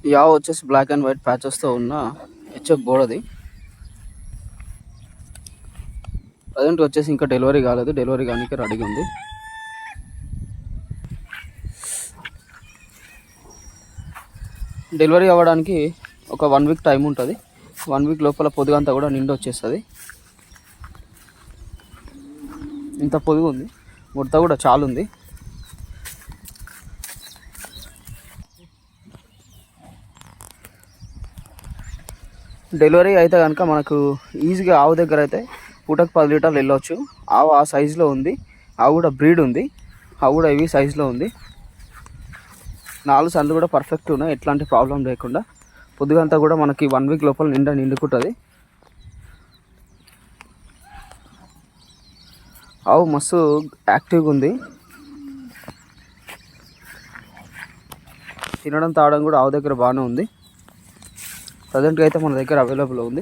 ఈ ఆవు వచ్చేసి బ్లాక్ అండ్ వైట్ ప్యాచెస్తో ఉన్న హెచ్ఎఫ్ బోడది. ప్రజెంట్ వచ్చేసి ఇంకా డెలివరీ కాలేదు, డెలివరీ కానీ రెడీగా ఉంది. డెలివరీ అవ్వడానికి ఒక 1 వీక్ టైం ఉంటుంది. 1 వీక్ లోపల పొదుగంతా కూడా నిండి వచ్చేస్తుంది. ఇంత పొదుగు ఉంది, ముడత కూడా చాలా ఉంది. డెలివరీ అయితే కనుక మనకు ఈజీగా ఆవు దగ్గర అయితే పూటకు 10 లీటర్లు వెళ్ళవచ్చు. ఆవు ఆ సైజులో ఉంది. ఆవు కూడా బ్రీడ్ ఉంది. ఆవు కూడా హెవీ సైజులో ఉంది. 4 సందులు కూడా పర్ఫెక్ట్ ఉన్నాయి, ఎట్లాంటి ప్రాబ్లం లేకుండా. పొద్దుగంతా కూడా మనకి 1 వీక్ లోపల నిండుకుంటుంది. ఆవు మస్తు యాక్టివ్గా ఉంది. తినడం తాగడం కూడా ఆవు దగ్గర బాగానే ఉంది. ప్రజెంట్గా అయితే మన దగ్గర అవైలబుల్ ఉంది.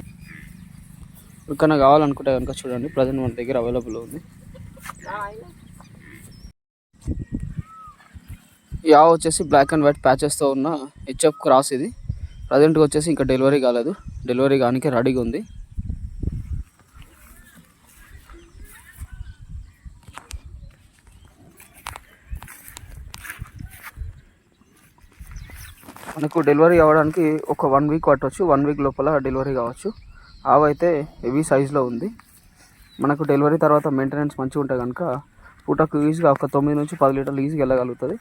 ఎక్కడైనా కావాలనుకుంటే కనుక చూడండి, ప్రజెంట్ మన దగ్గర అవైలబుల్ ఉంది. ఈ ఆవు వచ్చేసి బ్లాక్ అండ్ వైట్ ప్యాచెస్తో ఉన్న హెచ్ఎఫ్ క్రాస్ ఇది. ప్రజెంట్గా వచ్చేసి ఇంకా డెలివరీ కాలేదు, డెలివరీ కానికి రెడీగా ఉంది. మనకు డెలివరీ అవ్వడానికి ఒక 1 వీక్ పట్టవచ్చు. 1 వీక్ లోపల డెలివరీ కావచ్చు. ఆవు అయితే హెవీ సైజులో ఉంది. మనకు డెలివరీ తర్వాత మెయింటెనెన్స్ మంచిగా ఉంటే కనుక పూటకు ఈజీగా ఒక 9 నుంచి 10 లీటర్లు ఈజీగా వెళ్ళగలుగుతుంది.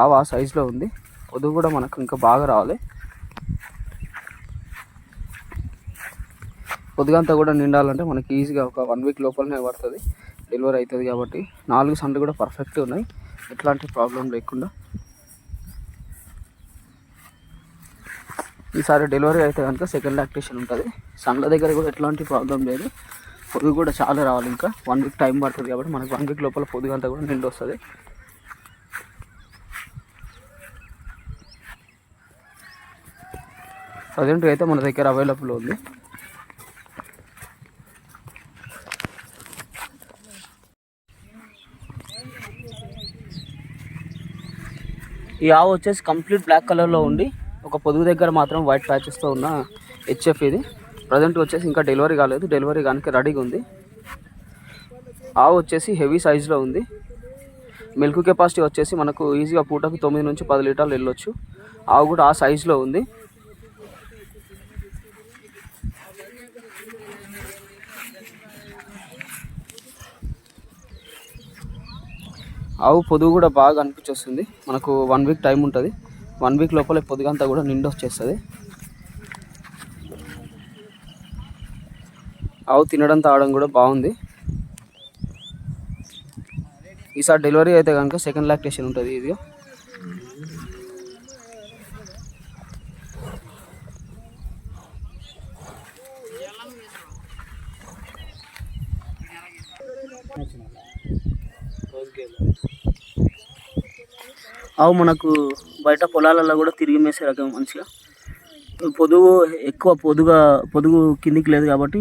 ఆవు ఆ సైజులో ఉంది. పొదుగు కూడా మనకు ఇంకా బాగా రావాలి. పొద్దుగంతా కూడా నిండాలంటే మనకి ఈజీగా ఒక 1 వీక్ లోపలనే పడుతుంది, డెలివరీ అవుతుంది. కాబట్టి 4 సండ్లు కూడా పర్ఫెక్ట్ ఉన్నాయి, ఎట్లాంటి ప్రాబ్లం లేకుండా. ఈసారి డెలివరీ అయితే కనుక సెకండ్ లాక్టేషన్ ఉంటుంది. సండ్ల దగ్గర కూడా ఎట్లాంటి ప్రాబ్లం లేదు. పొదుగు కూడా చాలా రావాలి. ఇంకా 1 వీక్ టైం పడుతుంది కాబట్టి మనకు 1 వీక్ లోపల పొదుగంతా కూడా నిండి వస్తుంది. ప్రజెంట్ అయితే మన దగ్గర అవైలబుల్ ఉంది. ఈ ఆవు వచ్చేసి కంప్లీట్ బ్లాక్ కలర్లో ఉండి ఒక పొదుగు దగ్గర మాత్రం వైట్ ప్యాచెస్తో ఉన్న హెచ్ఎఫ్ ఇది. ప్రజెంట్ వచ్చేసి ఇంకా డెలివరీ కాలేదు, డెలివరీ కానీ రెడీగా ఉంది. ఆవు వచ్చేసి హెవీ సైజులో ఉంది. మిల్క్ కెపాసిటీ వచ్చేసి మనకు ఈజీగా పూటకు 9 నుంచి 10 లీటర్లు వెళ్ళొచ్చు. ఆవు కూడా ఆ సైజులో ఉంది. ఆవు పొదుగు కూడా బాగా అనిపించేస్తుంది. మనకు 1 వీక్ టైం ఉంటుంది. 1 వీక్ లోపల పొదుగంతా కూడా నిండి వచ్చేస్తుంది. ఆవు తినడం తాగడం కూడా బాగుంది. ఈసారి డెలివరీ అయితే కనుక సెకండ్ లాక్టేషన్ ఉంటుంది. ఇది ఆవు మనకు బయట పొలాలలో కూడా తిరిగి మేసే రకం. మంచిగా పొదుగు ఎక్కువ పొదుగు కిందికి లేదు కాబట్టి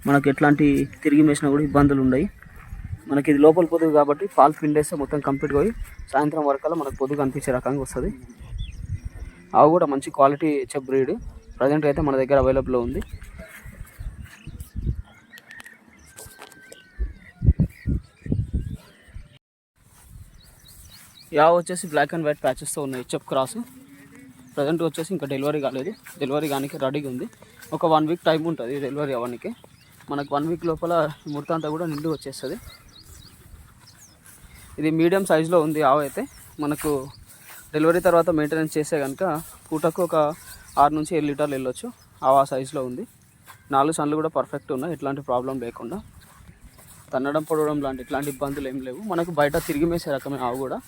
మనకు ఎట్లాంటి తిరిగి మేసినా కూడా ఇబ్బందులు ఉన్నాయి. మనకి ఇది లోపల పొదుగు కాబట్టి పాలు పిండేస్తే మొత్తం కంప్లీట్గా పోయి సాయంత్రం వరకల్లా మనకు పొదుగు అనిపించే రకంగా వస్తుంది. ఆవు కూడా మంచి క్వాలిటీ హెచ్ఎఫ్ బ్రీడ్. ప్రజెంట్ అయితే మన దగ్గర అవైలబుల్ ఉంది. యావ వచ్చేసి బ్లాక్ అండ్ వైట్ ప్యాచెస్తో ఉన్న హెచ్ఎఫ్ క్రాస్. ప్రజెంట్ వచ్చేసి ఇంకా డెలివరీ కాలేదు, డెలివరీ కానీ రెడీగా ఉంది. ఒక 1 వీక్ టైం ఉంటుంది డెలివరీ అవ్వడానికి. మనకు 1 వీక్ లోపల ముడత అంతా కూడా నిండి వచ్చేస్తుంది. ఇది మీడియం సైజులో ఉంది ఆవు అయితే. మనకు డెలివరీ తర్వాత మెయింటెనెన్స్ చేస్తే కనుక పూటకు ఒక 6 నుంచి 7 లీటర్లు వెళ్ళొచ్చు. ఆవు ఆ సైజులో ఉంది. 4 సండ్లు కూడా పర్ఫెక్ట్ ఉన్నాయి, ఎట్లాంటి ప్రాబ్లం లేకుండా. తన్నడం పొడవడం లాంటి ఇట్లాంటి ఇబ్బందులు ఏం లేవు. మనకు బయట తిరిగి మేసే రకమే ఆవు కూడా.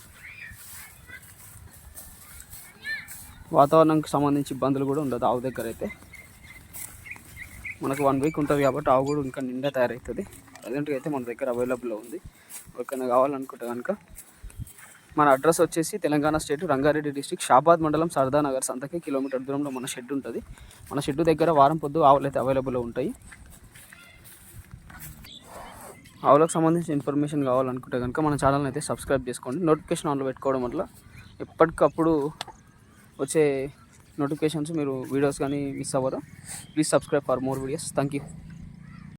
వాతావరణానికి సంబంధించి ఇబ్బందులు కూడా ఉండదు ఆవు దగ్గర అయితే. మనకు 1 వీక్ ఉంటుంది కాబట్టి ఆవు కూడా ఇంకా నిండా తయారవుతుంది. ప్రజెంట్గా అయితే మన దగ్గర అవైలబుల్లో ఉంది. ఎవరికైనా కావాలనుకుంటే కనుక మన అడ్రస్ వచ్చేసి తెలంగాణ స్టేట్ రంగారెడ్డి డిస్ట్రిక్ట్ షాబాద్ మండలం సర్దానగర్ సంతకి కిలోమీటర్ దూరంలో మన షెడ్ ఉంటుంది. మన షెడ్ దగ్గర వారం పొద్దు ఆవులు అయితే అవైలబుల్లో ఉంటాయి. ఆవులకు సంబంధించిన ఇన్ఫర్మేషన్ కావాలనుకుంటే కనుక మన ఛానల్ని అయితే సబ్స్క్రైబ్ చేసుకోండి. నోటిఫికేషన్ ఆన్లో పెట్టుకోవడం వల్ల ఎప్పటికప్పుడు వచ్చే నోటిఫికేషన్స్ మీరు వీడియోస్ కానీ మిస్ అవ్వరు. Please subscribe for more videos. Thank you.